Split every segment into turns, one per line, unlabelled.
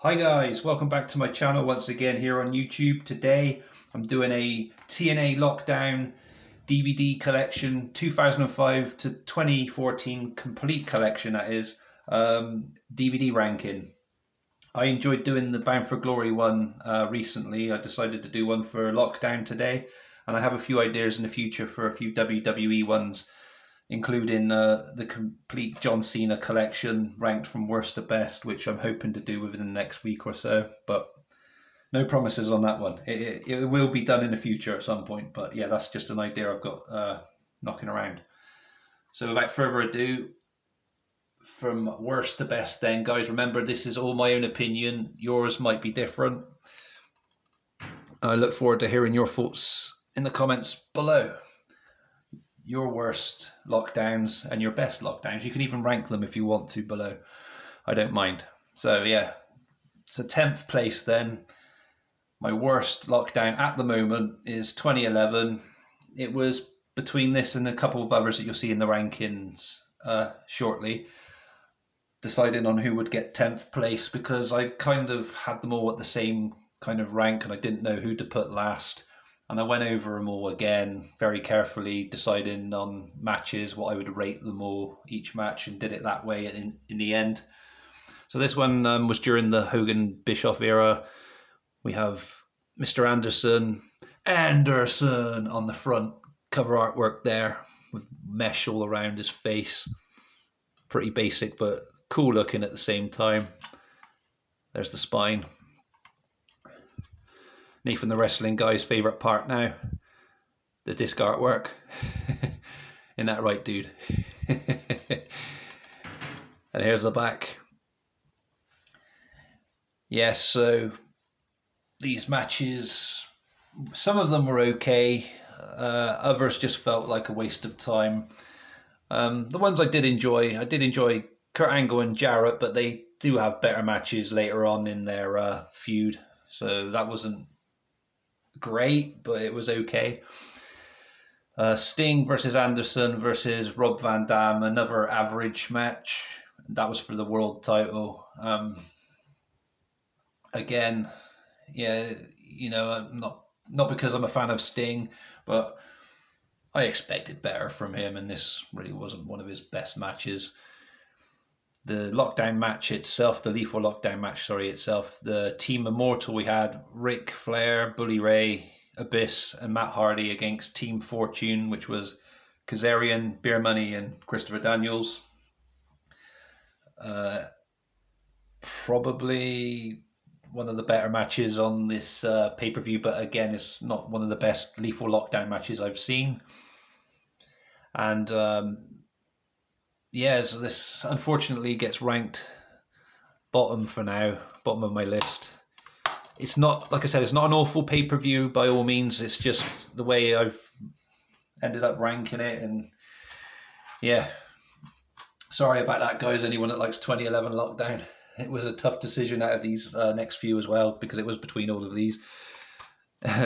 Hi guys, welcome back to my channel once again here on YouTube. Today I'm doing a TNA Lockdown DVD collection, 2005 to 2014 complete collection, that is, DVD ranking. I enjoyed doing the Bound for Glory one recently. I decided to do one for Lockdown today, and I have a few ideas in the future for a few WWE ones, including the complete John Cena collection ranked from worst to best, which I'm hoping to do within the next week or so. But no promises on that one. It will be done in the future at some point. But yeah, that's just an idea I've got knocking around. So without further ado, from worst to best, then, guys, remember this is all my own opinion. Yours might be different. I look forward to hearing your thoughts in the comments below. Your worst lockdowns and your best lockdowns. You can even rank them if you want to below. I don't mind. So yeah, it's a 10th place then. My worst lockdown at the moment is 2011. It was between this and a couple of others that you'll see in the rankings shortly, deciding on who would get 10th place, because I kind of had them all at the same kind of rank and I didn't know who to put last. And I went over them all again very carefully, deciding on matches, what I would rate them all each match, and did it that way in the end. So this one was during the Hogan Bischoff era. We have Mr. Anderson on the front cover artwork there, with mesh all around his face. Pretty basic, but cool looking at the same time. There's the spine. Nathan the wrestling guy's favourite part now, the disc artwork. Isn't that right, dude? And here's the back. Yes, so these matches, some of them were okay, others just felt like a waste of time. The ones I did enjoy Kurt Angle and Jarrett, but they do have better matches later on in their feud, so that wasn't great, but it was okay. Sting versus Anderson versus Rob Van Dam, another average match. That was for the world title. Again, yeah, I'm not because I'm a fan of Sting, but I expected better from him, and this really wasn't one of his best matches. The lockdown match itself, the lethal lockdown match, sorry, itself, the Team Immortal, we had Ric Flair, Bully Ray, Abyss, and Matt Hardy against Team Fortune, which was Kazarian, Beer Money, and Christopher Daniels. Probably one of the better matches on this pay-per-view, but again, it's not one of the best lethal lockdown matches I've seen. And yeah, so this unfortunately gets ranked bottom for now, bottom of my list. It's not, like I said, it's not an awful pay-per-view by all means. It's just the way I've ended up ranking it, and yeah, sorry about that, guys. Anyone that likes 2011 Lockdown, it was a tough decision out of these next few as well, because it was between all of these.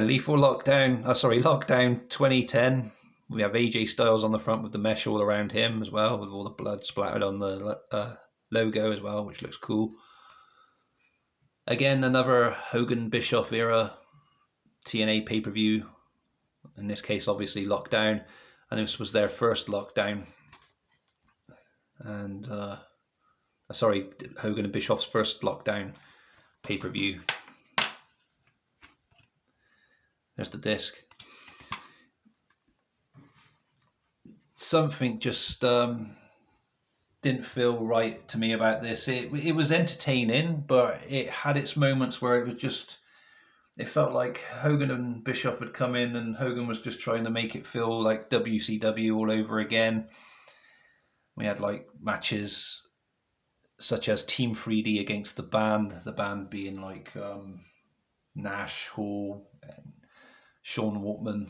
Lethal Lockdown, Lockdown 2010. We have AJ Styles on the front with the mesh all around him as well, with all the blood splattered on the logo as well, which looks cool. Again, another Hogan Bischoff era TNA pay-per-view. In this case, obviously Lockdown, and this was their first Lockdown. And Hogan and Bischoff's first Lockdown pay-per-view. There's the disc. Something just didn't feel right to me about this. It was entertaining, but it had its moments where it felt like Hogan and Bischoff had come in and Hogan was just trying to make it feel like WCW all over again. We had like matches such as Team 3D against the band being like Nash, Hall, and Sean Waltman.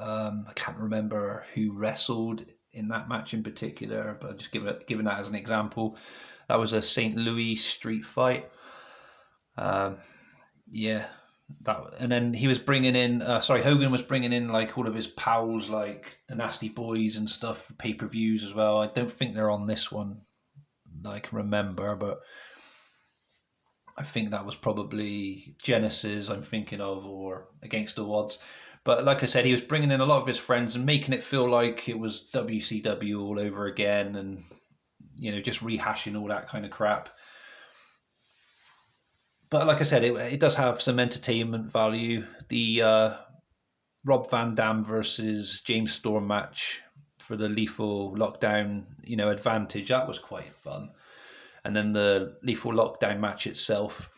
I can't remember who wrestled in that match in particular, but just giving that as an example. That was a St. Louis street fight. Yeah, and then he was bringing in, Hogan was bringing in like all of his pals, like the Nasty Boys and stuff, for pay-per-views as well. I don't think they're on this one that I can remember, but I think that was probably Genesis I'm thinking of, or Against All Odds. But like I said, he was bringing in a lot of his friends and making it feel like it was WCW all over again, and just rehashing all that kind of crap. But like I said, it does have some entertainment value. The Rob Van Dam versus James Storm match for the Lethal Lockdown, advantage, that was quite fun. And then the Lethal Lockdown match itself.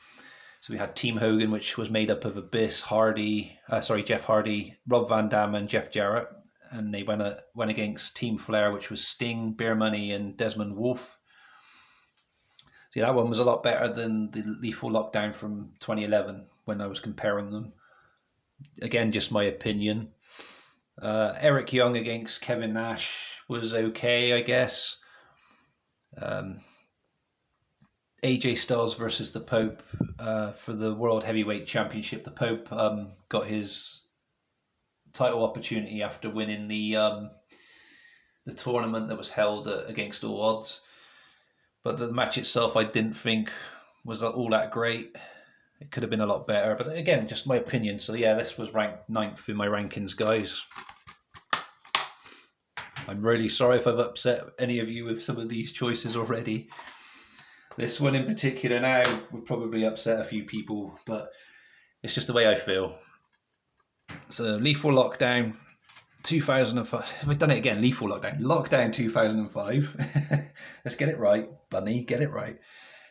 So we had Team Hogan, which was made up of Abyss, Jeff Hardy, Rob Van Dam, and Jeff Jarrett, and they went against Team Flair, which was Sting, Beer Money, and Desmond Wolfe. See, that one was a lot better than the Lethal Lockdown from 2011 when I was comparing them. Again, just my opinion. Eric Young against Kevin Nash was okay, I guess. AJ Styles versus the Pope for the World Heavyweight Championship. The Pope got his title opportunity after winning the tournament that was held Against All Odds. But the match itself, I didn't think was all that great. It could have been a lot better. But again, just my opinion. So yeah, this was ranked 9th in my rankings, guys. I'm really sorry if I've upset any of you with some of these choices already. This one in particular now would probably upset a few people, but it's just the way I feel. So Lethal Lockdown 2005. We've done it again. Lethal Lockdown 2005. Let's get it right, Bunny. Get it right.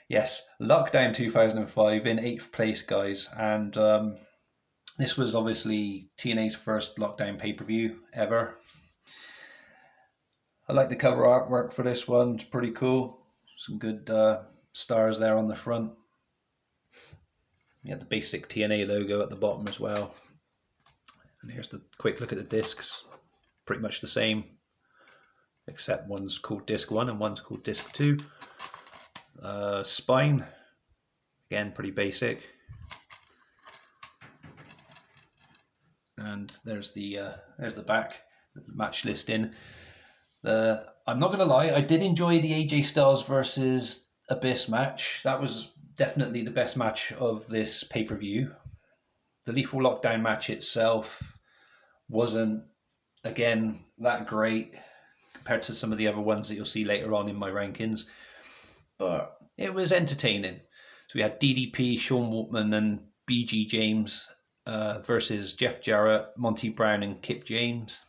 Yes, Lockdown 2005 in 8th place, guys. And this was obviously TNA's first Lockdown pay-per-view ever. I like the cover artwork for this one. It's pretty cool. Some good stars there on the front. You have the basic TNA logo at the bottom as well. And here's the quick look at the discs. Pretty much the same, except one's called disc 1 and one's called disc 2. Spine, again pretty basic. And there's the back, the match listing. I'm not going to lie, I did enjoy the AJ Styles versus Abyss match. That was definitely the best match of this pay-per-view. The Lethal Lockdown match itself wasn't, again, that great compared to some of the other ones that you'll see later on in my rankings, but it was entertaining. So we had DDP, Sean Waltman, and BG James versus Jeff Jarrett, Monty Brown, and Kip James.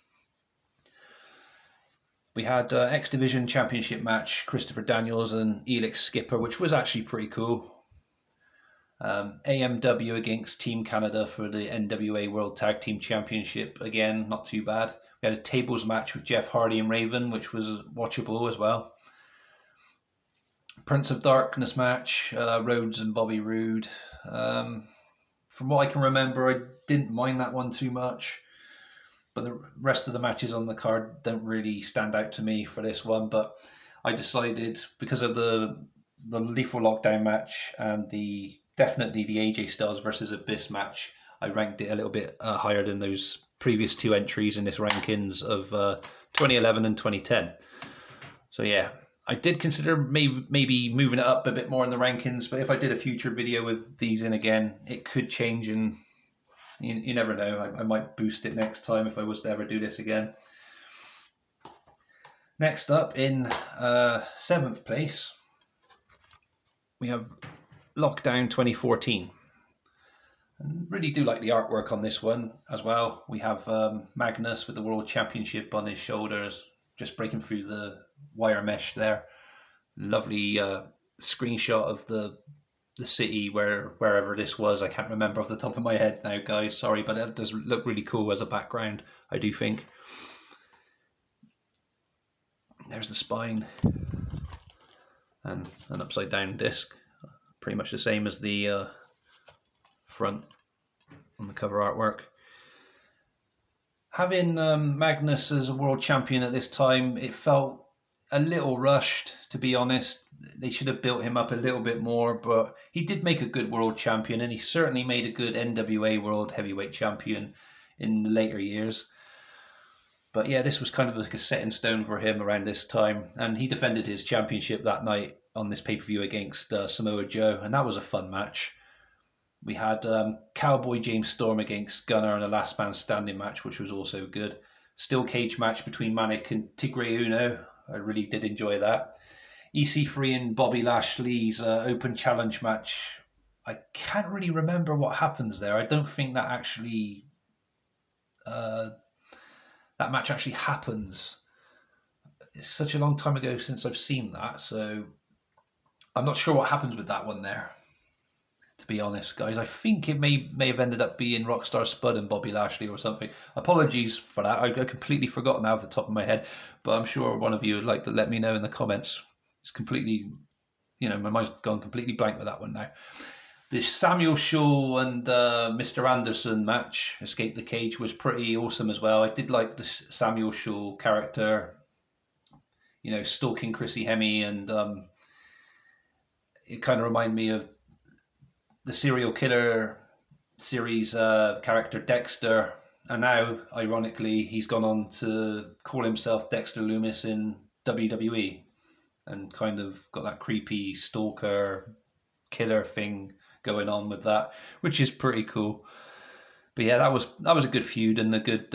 We had X Division Championship match, Christopher Daniels and Elix Skipper, which was actually pretty cool. AMW against Team Canada for the NWA World Tag Team Championship. Again, not too bad. We had a tables match with Jeff Hardy and Raven, which was watchable as well. Prince of Darkness match, Rhodes and Bobby Roode. From what I can remember, I didn't mind that one too much. But the rest of the matches on the card don't really stand out to me for this one. But I decided, because of the Lethal Lockdown match and definitely the AJ Styles versus Abyss match, I ranked it a little bit higher than those previous two entries in this rankings of 2011 and 2010. So yeah, I did consider maybe moving it up a bit more in the rankings, but if I did a future video with these in again, it could change, and you never know. I might boost it next time if I was to ever do this again. Next up, in 7th place, we have Lockdown 2014. I really do like the artwork on this one as well. We have Magnus with the World Championship on his shoulders, just breaking through the wire mesh there. Lovely screenshot of the city wherever this was. I can't remember off the top of my head now, guys. Sorry, but it does look really cool as a background, I do think. There's the spine and an upside down disc. Pretty much the same as the front on the cover artwork. Having Magnus as a world champion at this time, it felt a little rushed, to be honest. They should have built him up a little bit more, but he did make a good world champion, and he certainly made a good NWA World Heavyweight Champion in the later years. But yeah, this was kind of like a set in stone for him around this time, and he defended his championship that night on this pay-per-view against Samoa Joe, and that was a fun match. We had Cowboy James Storm against Gunner in a last man standing match, which was also good. Steel cage match between Manik and Tigre Uno. I really did enjoy that. EC3 and Bobby Lashley's open challenge match. I can't really remember what happens there. I don't think that actually that match actually happens. It's such a long time ago since I've seen that, so I'm not sure what happens with that one there. To be honest, guys, I think it may have ended up being Rockstar Spud and Bobby Lashley or something. Apologies for that. I completely forgot now off the top of my head, but I'm sure one of you would like to let me know in the comments. It's completely, my mind's gone completely blank with that one now. The Samuel Shaw and Mr. Anderson match, Escape the Cage, was pretty awesome as well. I did like the Samuel Shaw character, stalking Chrissy Hemme, and it kind of reminded me of the serial killer series character Dexter, and now, ironically, he's gone on to call himself Dexter Lumis in WWE, and kind of got that creepy stalker killer thing going on with that, which is pretty cool. But yeah, that was a good feud and a good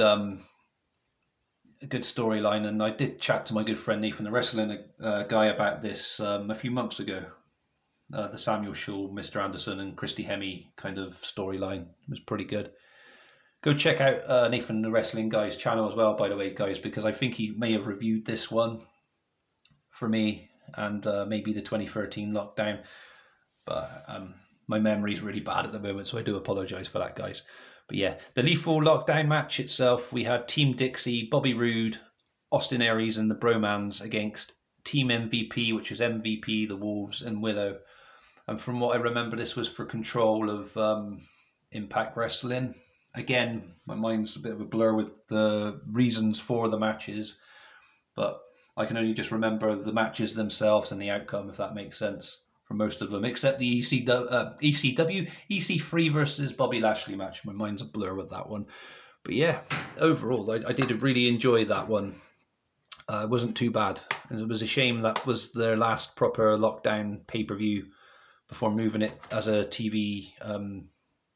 storyline. And I did chat to my good friend Nathan, the wrestling guy, about this a few months ago. The Samuel Shaw, Mr. Anderson, and Christy Hemme kind of storyline was pretty good. Go check out Nathan, the wrestling guy's channel as well, by the way, guys, because I think he may have reviewed this one for me and maybe the 2013 lockdown. But my memory's really bad at the moment, so I do apologise for that, guys. But yeah, the Lethal Lockdown match itself, we had Team Dixie, Bobby Roode, Austin Aries, and the Bromans against Team MVP, which was MVP, the Wolves, and Willow. And from what I remember, this was for control of Impact Wrestling. Again, my mind's a bit of a blur with the reasons for the matches, but I can only just remember the matches themselves and the outcome, if that makes sense, for most of them, except the EC3 versus Bobby Lashley match. My mind's a blur with that one. But yeah, overall, I did really enjoy that one. It wasn't too bad. And it was a shame that was their last proper lockdown pay-per-view before moving it as a TV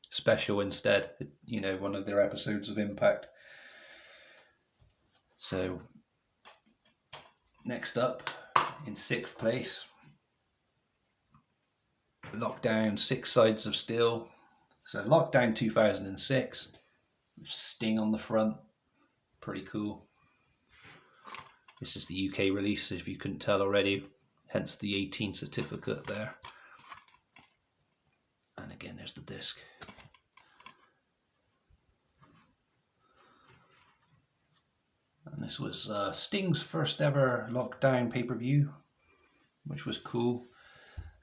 special instead. One of their episodes of Impact. So, next up, in 6th place, Lockdown 6 Sides of Steel. So Lockdown 2006, Sting on the front, pretty cool. This is the UK release, if you couldn't tell already, hence the 18 certificate there. And again, there's the disc. And this was Sting's first ever Lockdown pay-per-view, which was cool.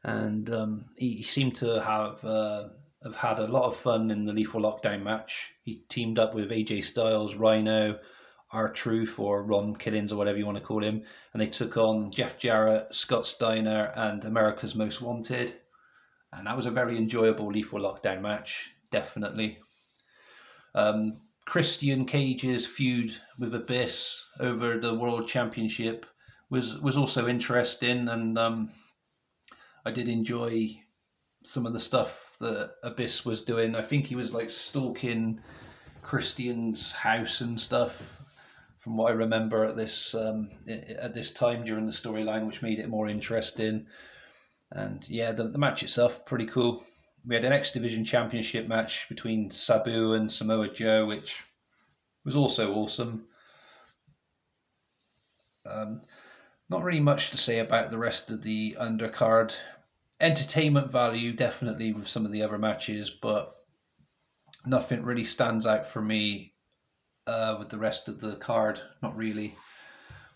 And he seemed to have had a lot of fun in the Lethal Lockdown match. He teamed up with AJ Styles, Rhino, R-Truth, or Ron Killings, or whatever you want to call him, and they took on Jeff Jarrett, Scott Steiner, and America's Most Wanted. And that was a very enjoyable Lethal Lockdown match, definitely. Christian Cage's feud with Abyss over the World Championship was also interesting, and I did enjoy some of the stuff that Abyss was doing. I think he was like stalking Christian's house and stuff, from what I remember at this time during the storyline, which made it more interesting. And yeah, the match itself pretty cool. We had an X Division Championship match between Sabu and Samoa Joe, which was also awesome. Not really much to say about the rest of the undercard. Entertainment value, definitely, with some of the other matches, but nothing really stands out for me with the rest of the card. Not really.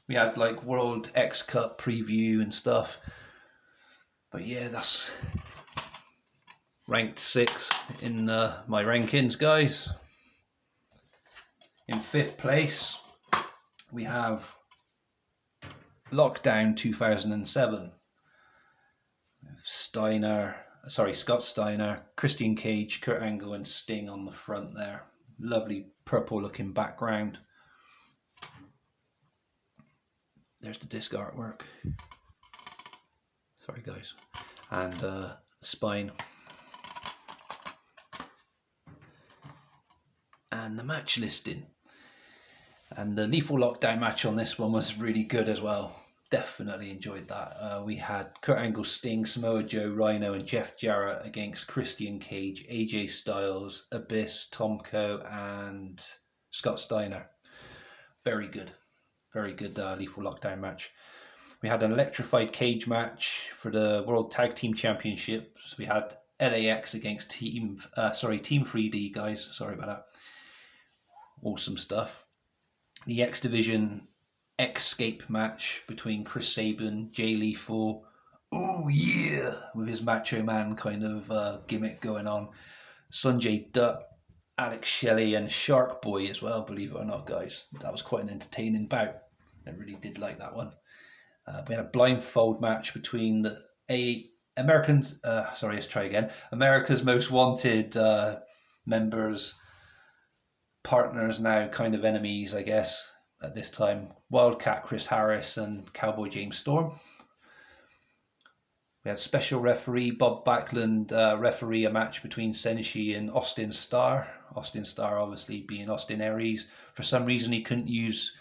We had like World X Cup preview and stuff. But yeah, that's ranked 6 in my rankings, guys. In 5th place, we have Lockdown 2007. Scott Steiner, Christian Cage, Kurt Angle, and Sting on the front there. Lovely purple looking background. There's the disc artwork. Sorry guys. And spine. And the match listing. And the Lethal Lockdown match on this one was really good as well. Definitely enjoyed that. We had Kurt Angle, Sting, Samoa Joe, Rhino, and Jeff Jarrett against Christian Cage, AJ Styles, Abyss, Tomko, and Scott Steiner. Very good. Very good Lethal Lockdown match. We had an electrified cage match for the World Tag Team Championships. We had LAX against Team 3D, guys. Sorry about that. Awesome stuff. The X Division Escape match between Chris Sabin, Jay Lethal, oh yeah, with his Macho Man kind of gimmick going on. Sanjay Dutt, Alex Shelley, and Shark Boy as well, believe it or not, guys. That was quite an entertaining bout. I really did like that one. We had a blindfold match between the Americans. Let's try again. America's Most Wanted members, partners now, kind of enemies, I guess, at this time. Wildcat Chris Harris and Cowboy James Storm. We had special referee Bob Backlund referee a match between Senshi and Austin Starr. Austin Starr obviously being Austin Aries. For some reason he couldn't use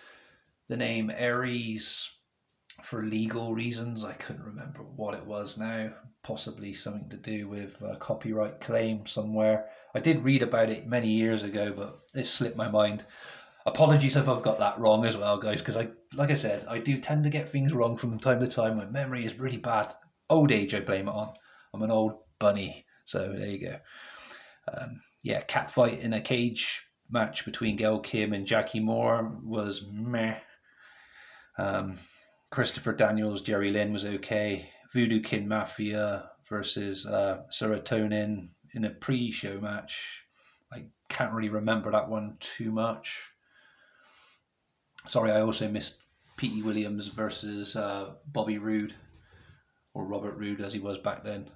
the name Aries for legal reasons. I couldn't remember what it was now. Possibly something to do with a copyright claim somewhere. I did read about it many years ago, but it slipped my mind. Apologies if I've got that wrong as well, guys, because like I said, I do tend to get things wrong from time to time. My memory is really bad. Old age, I blame it on. I'm an old bunny, so there you go. Cat fight in a cage match between Gail Kim and Jackie Moore was meh. Christopher Daniels, Jerry Lynn was okay. Voodoo Kin Mafia versus Serotonin in a pre-show match. I can't really remember that one too much. Sorry, I also missed Petey Williams versus Bobby Roode, or Robert Roode as he was back then.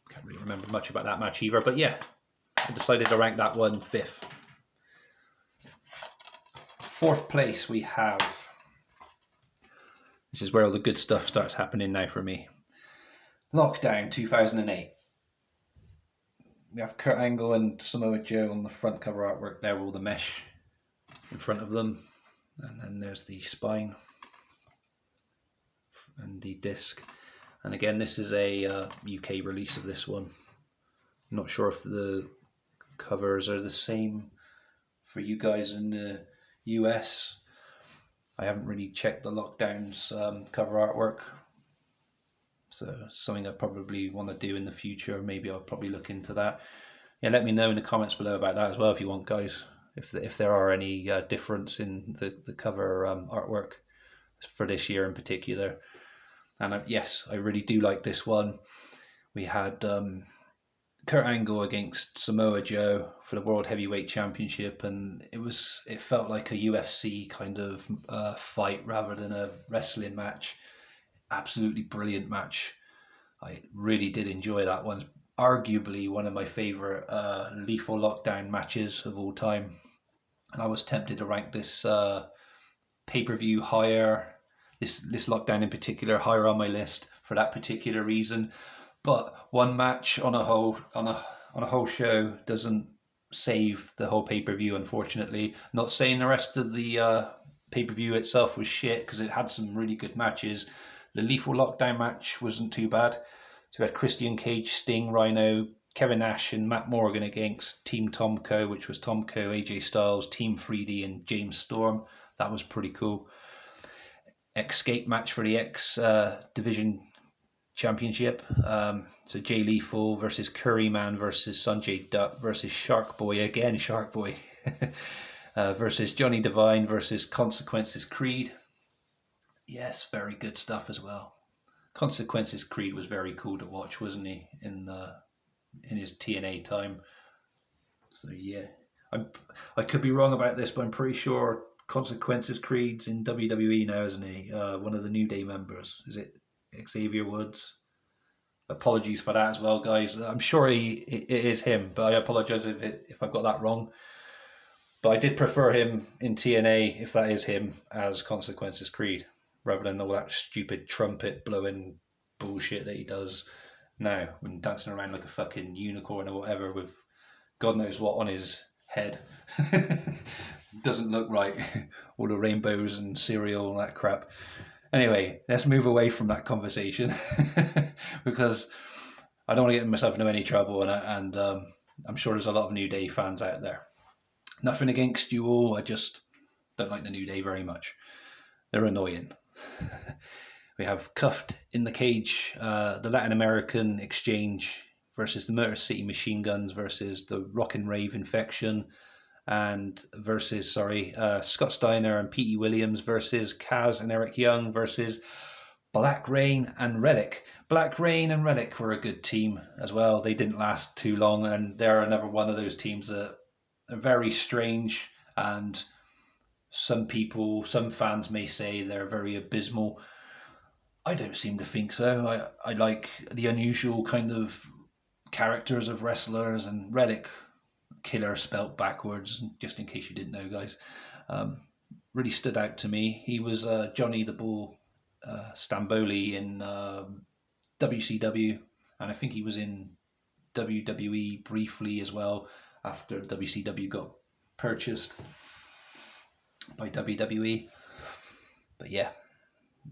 Can't really remember much about that match either, but yeah, I decided to rank that one 5th. 4th place we have, this is where all the good stuff starts happening now for me, Lockdown 2008. We have Kurt Angle and Samoa Joe on the front cover artwork there, all the mesh in front of them. And then there's the spine and the disc. And again, this is a UK release of this one. I'm not sure if the covers are the same for you guys in the US. I haven't really checked the Lockdown's cover artwork. So something I probably want to do in the future. Maybe I'll probably look into that. Yeah, let me know in the comments below about that as well if you want, guys. If there are any difference in the cover artwork for this year in particular. And yes, I really do like this one. We had Kurt Angle against Samoa Joe for the World Heavyweight Championship, and it felt like a UFC kind of fight rather than a wrestling match. Absolutely brilliant match. I really did enjoy that one. Arguably one of my favorite Lethal Lockdown matches of all time. And I was tempted to rank this pay-per-view higher, this Lockdown in particular, higher on my list for that particular reason. But one match on a whole show doesn't save the whole pay-per-view, unfortunately. Not saying the rest of the pay-per-view itself was shit, because it had some really good matches. The Lethal Lockdown match wasn't too bad. So we had Christian Cage, Sting, Rhino, Kevin Nash and Matt Morgan against Team Tomko, which was Tomko, AJ Styles, Team 3D and James Storm. That was pretty cool. Escape match for the X Division Championship. So Jay Lethal versus Curryman versus Sanjay Dutt versus Shark Boy, again Shark Boy, versus Johnny Devine versus Consequences Creed. Yes, very good stuff as well. Consequences Creed was very cool to watch, wasn't he, in his TNA time? So yeah, I could be wrong about this, but I'm pretty sure Consequences Creed's in WWE now, isn't he? One of the New Day members. Is it Xavier Woods? Apologies for that as well, guys. I'm sure it is him, but I apologize if I've got that wrong. But I did prefer him in TNA, if that is him, as Consequences Creed, rather than all that stupid trumpet blowing bullshit that he does now when dancing around like a fucking unicorn or whatever with God knows what on his head. Doesn't look right. All the rainbows and cereal and that crap. Anyway, let's move away from that conversation because I don't want to get myself into any trouble, and I'm sure there's a lot of New Day fans out there. Nothing against you all, I just don't like the New Day very much. They're annoying. We have Cuffed in the Cage, the Latin American Exchange versus the Motor City Machine Guns versus the Rock and Rave Infection, and versus Scott Steiner and Petey Williams versus Kaz and Eric Young versus Black Rain and Relic. Black Rain and Relic were a good team as well. They didn't last too long, and they're another one of those teams that are very strange, and some fans may say they're very abysmal. I don't seem to think so. I like the unusual kind of characters of wrestlers, and Relic, killer spelt backwards, just in case you didn't know, guys, really stood out to me. He was Johnny the Bull Stamboli in WCW, and I think he was in WWE briefly as well after WCW got purchased by WWE. But yeah,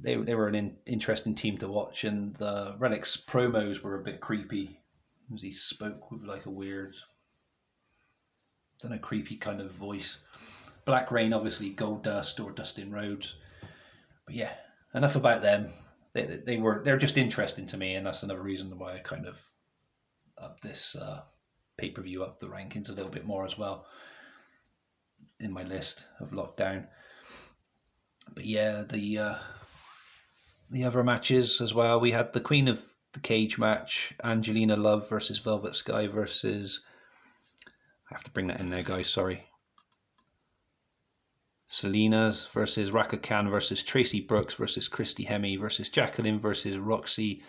they were an interesting team to watch, and the Relic's promos were a bit creepy, as he spoke with like a weird, I don't know, creepy kind of voice. Black Rain, obviously Goldust or Dustin Rhodes. But yeah, enough about them. They're just interesting to me, and that's another reason why I kind of up this pay-per-view up the rankings a little bit more as well in my list of Lockdown. But yeah, the other matches as well. We had the Queen of the Cage match, Angelina Love versus Velvet Sky versus, I have to bring that in there, guys, sorry. Selena's versus Raka Khan versus Tracy Brooks versus Christy Hemme versus Jacqueline versus Roxy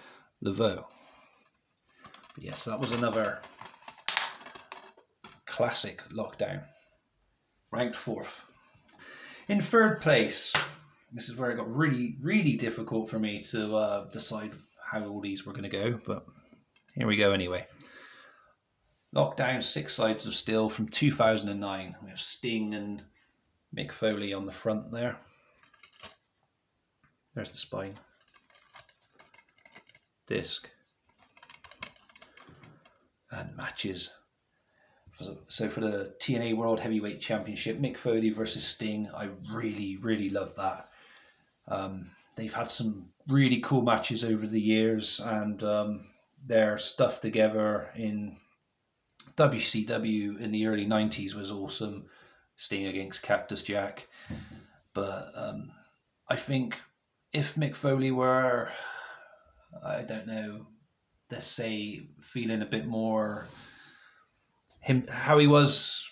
Laveau. But yes, that was another classic Lockdown. Ranked 4th. In 3rd place, this is where it got really, really difficult for me to decide how all these were going to go, but here we go anyway. Lockdown 6 Sides of Steel from 2009. We have Sting and Mick Foley on the front there. There's the spine. Disc. And matches. So for the TNA World Heavyweight Championship, Mick Foley versus Sting, I really, really love that. They've had some really cool matches over the years, and their stuff together in WCW in the early 90s was awesome. Sting against Cactus Jack. But I think if Mick Foley were, I don't know, let's say feeling a bit more how he was,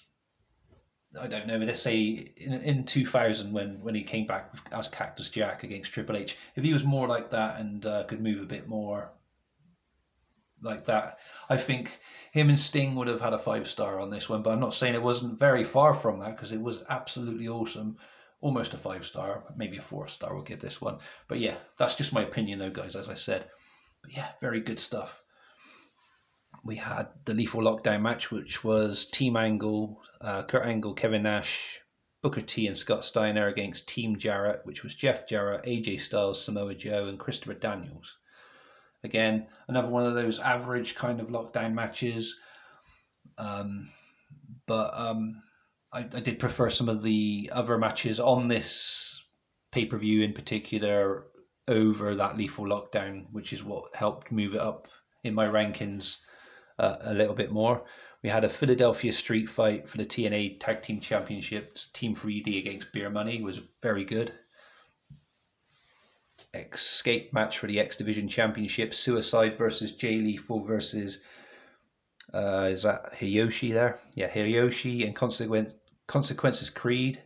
I don't know, let's say in 2000 when he came back as Cactus Jack against Triple H, if he was more like that and could move a bit more like that, I think him and Sting would have had a 5-star on this one. But I'm not saying it wasn't very far from that, because it was absolutely awesome. Almost a 5-star, maybe a 4-star we'll give this one. But yeah, that's just my opinion though, guys, as I said. But yeah, very good stuff. We had the Lethal Lockdown match, which was Team Angle, Kurt Angle, Kevin Nash, Booker T and Scott Steiner against Team Jarrett, which was Jeff Jarrett, AJ Styles, Samoa Joe and Christopher Daniels. Again, another one of those average kind of Lockdown matches. But I did prefer some of the other matches on this pay-per-view in particular over that Lethal Lockdown, which is what helped move it up in my rankings a little bit more. We had a Philadelphia Street Fight for the TNA Tag Team Championships. Team 3D against Beer Money was very good. Escape match for the X Division Championship. Suicide versus Jay Lethal versus is that Hiroshi there? Yeah, Hiroshi and Consequences Creed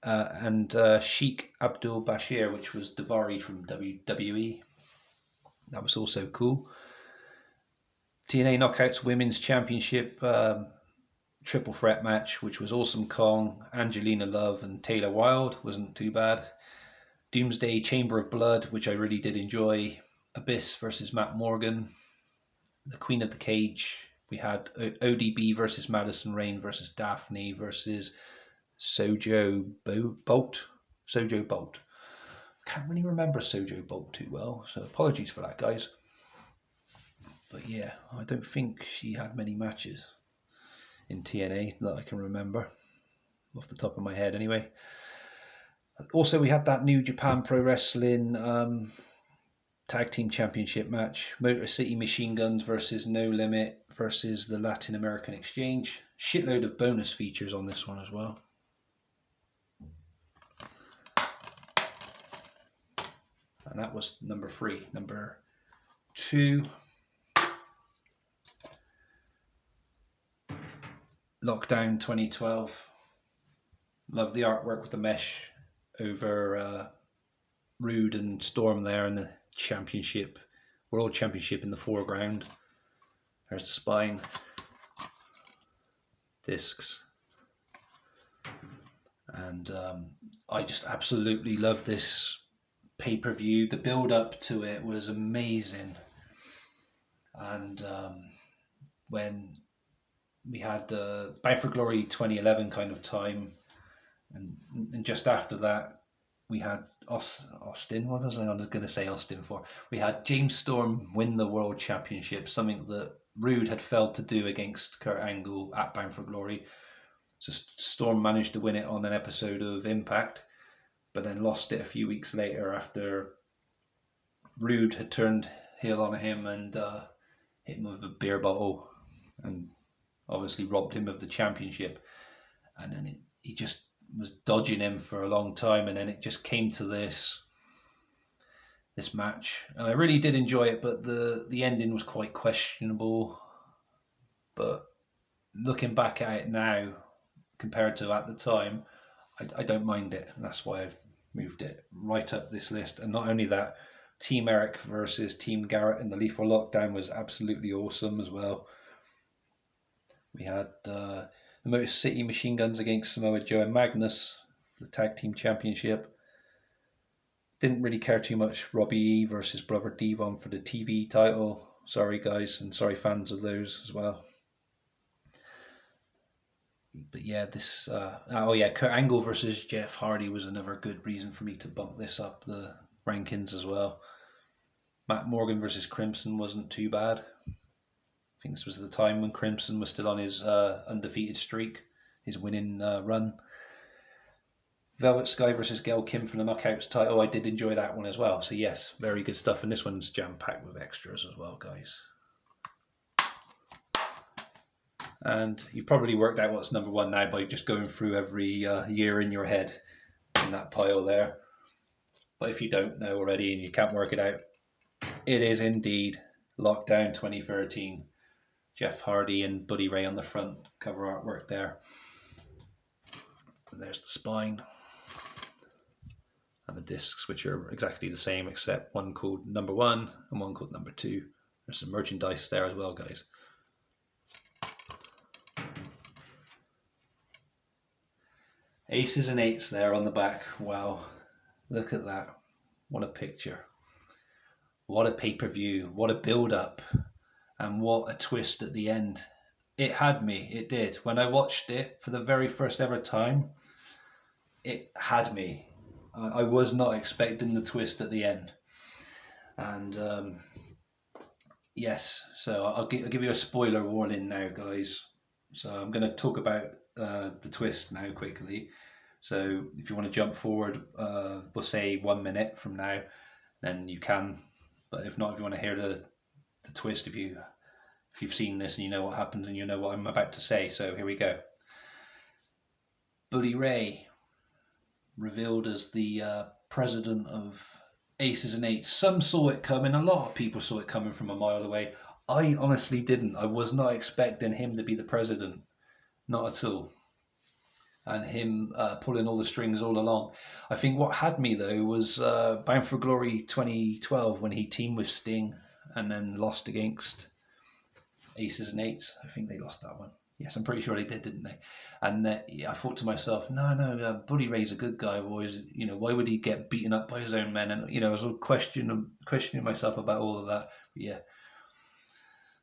and Sheik Abdul Bashir, which was Davari from WWE. That was also cool. TNA Knockouts Women's Championship triple threat match, which was Awesome Kong, Angelina Love and Taylor Wilde. Wasn't too bad. Doomsday Chamber of Blood, which I really did enjoy. Abyss versus Matt Morgan. The Queen of the Cage, we had ODB versus Madison Rain versus Daphne versus Sojo Bolt. Sojo Bolt. Can't really remember Sojo Bolt too well, so apologies for that, guys. But yeah, I don't think she had many matches in TNA that I can remember off the top of my head anyway. Also, we had that New Japan Pro Wrestling Tag Team Championship match. Motor City Machine Guns versus No Limit versus the Latin American Exchange. Shitload of bonus features on this one as well. And that was number 3. Number 2, Lockdown 2012. Love the artwork with the mesh over Rude and Storm there, and the championship, World Championship in the foreground. There's the spine, discs, and I just absolutely love this pay-per-view. The build-up to it was amazing, and when we had the Bound for Glory 2011 kind of time, and just after that we had Austin. What was I going to say Austin for? We had James Storm win the World Championship, something that Rude had failed to do against Kurt Angle at Bound for Glory. So Storm managed to win it on an episode of Impact, but then lost it a few weeks later after Rude had turned heel on him and hit him with a beer bottle and obviously robbed him of the championship. And then he just was dodging him for a long time, and then it just came to this match, and I really did enjoy it, but the ending was quite questionable. But looking back at it now compared to at the time, I don't mind it, and that's why I've moved it right up this list. And not only that, Team Eric versus Team Garrett in the Lethal Lockdown was absolutely awesome as well. We had the Motor City Machine Guns against Samoa Joe and Magnus for the Tag Team Championship. Didn't really care too much. Robbie E versus Brother Devon for the TV title. Sorry guys, and sorry fans of those as well. But yeah, this Kurt Angle versus Jeff Hardy was another good reason for me to bump this up the rankings as well. Matt Morgan versus Crimson wasn't too bad. I think this was the time when Crimson was still on his undefeated streak, his winning run. Velvet Sky versus Gail Kim for the Knockouts title. I did enjoy that one as well. So yes, very good stuff. And this one's jam-packed with extras as well, guys. And you probably worked out what's number 1 now by just going through every year in your head in that pile there. But if you don't know already and you can't work it out, it is indeed Lockdown 2013. Jeff Hardy and Buddy Ray on the front cover artwork there. And there's the spine. And the discs, which are exactly the same, except one called number 1 and one called number 2. There's some merchandise there as well, guys. Aces and 8s there on the back. Wow, look at that. What a picture. What a pay-per-view. What a build-up. And what a twist at the end. It had me. It did. When I watched it for the very first ever time, it had me. I was not expecting the twist at the end. And yes, so I'll give you a spoiler warning now, guys. So I'm going to talk about the twist now quickly. So if you want to jump forward, we'll say 1 minute from now, then you can. But if not, if you want to hear the twist, if you've seen this and you know what happens and you know what I'm about to say, so here we go. Buddy Ray revealed as the president of Aces and 8s. Some saw it coming. A lot of people saw it coming from a mile away. I honestly didn't. I was not expecting him to be the president. Not at all. And him pulling all the strings all along. I think what had me though was Bound for Glory 2012 when he teamed with Sting and then lost against Aces and 8s. I think they lost that one. Yes, I'm pretty sure they did, didn't they? And yeah, I thought to myself, no, Bully Ray's a good guy. I've always, why would he get beaten up by his own men? And I was all questioning myself about all of that. But yeah,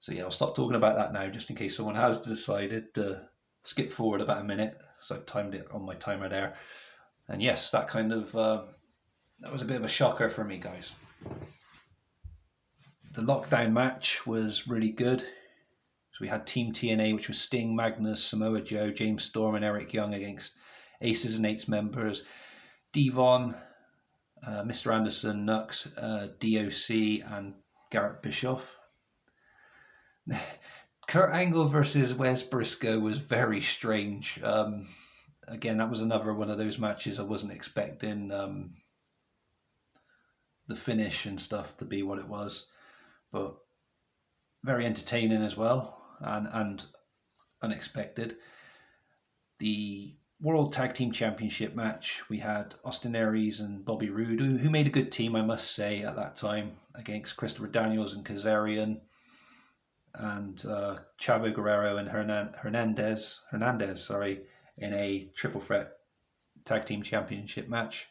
so yeah, I'll stop talking about that now, just in case someone has decided to skip forward about a minute. So I've timed it on my timer there. And yes, that kind of that was a bit of a shocker for me, guys. The lockdown match was really good. So we had Team TNA, which was Sting, Magnus, Samoa Joe, James Storm, and Eric Young against Aces and Eights members, Devon, Mr. Anderson, Nux, DOC, and Garrett Bischoff. Kurt Angle versus Wes Briscoe was very strange. Again, that was another one of those matches I wasn't expecting the finish and stuff to be what it was, but very entertaining as well, and unexpected. The World Tag Team Championship match, we had Austin Aries and Bobby Roode, who made a good team, I must say, at that time, against Christopher Daniels and Kazarian, and Chavo Guerrero and Hernandez, in a triple threat tag team championship match.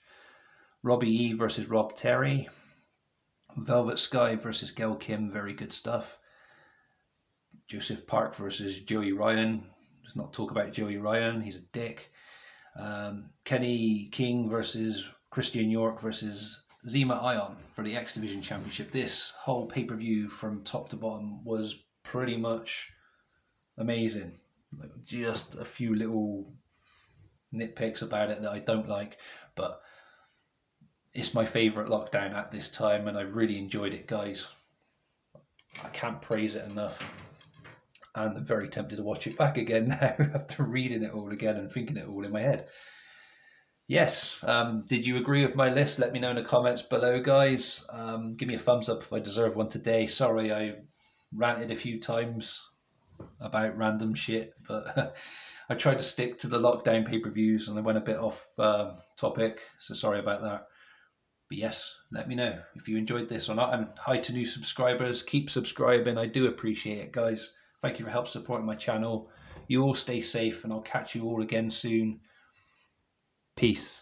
Robbie E versus Rob Terry. Velvet Sky versus Gail Kim, very good stuff. Joseph Park versus Joey Ryan. Let's not talk about Joey Ryan, he's a dick. Kenny King versus Christian York versus Zema Ion for the X Division Championship. This whole pay-per-view from top to bottom was pretty much amazing. Like, just a few little nitpicks about it that I don't like, but it's my favourite lockdown at this time, and I really enjoyed it, guys. I can't praise it enough, and I'm very tempted to watch it back again now after reading it all again and thinking it all in my head. Yes, did you agree with my list? Let me know in the comments below, guys. Give me a thumbs up if I deserve one today. Sorry I ranted a few times about random shit, but I tried to stick to the lockdown pay-per-views and I went a bit off topic, so sorry about that. But yes, let me know if you enjoyed this or not. And hi to new subscribers. Keep subscribing. I do appreciate it, guys. Thank you for help supporting my channel. You all stay safe, and I'll catch you all again soon. Peace.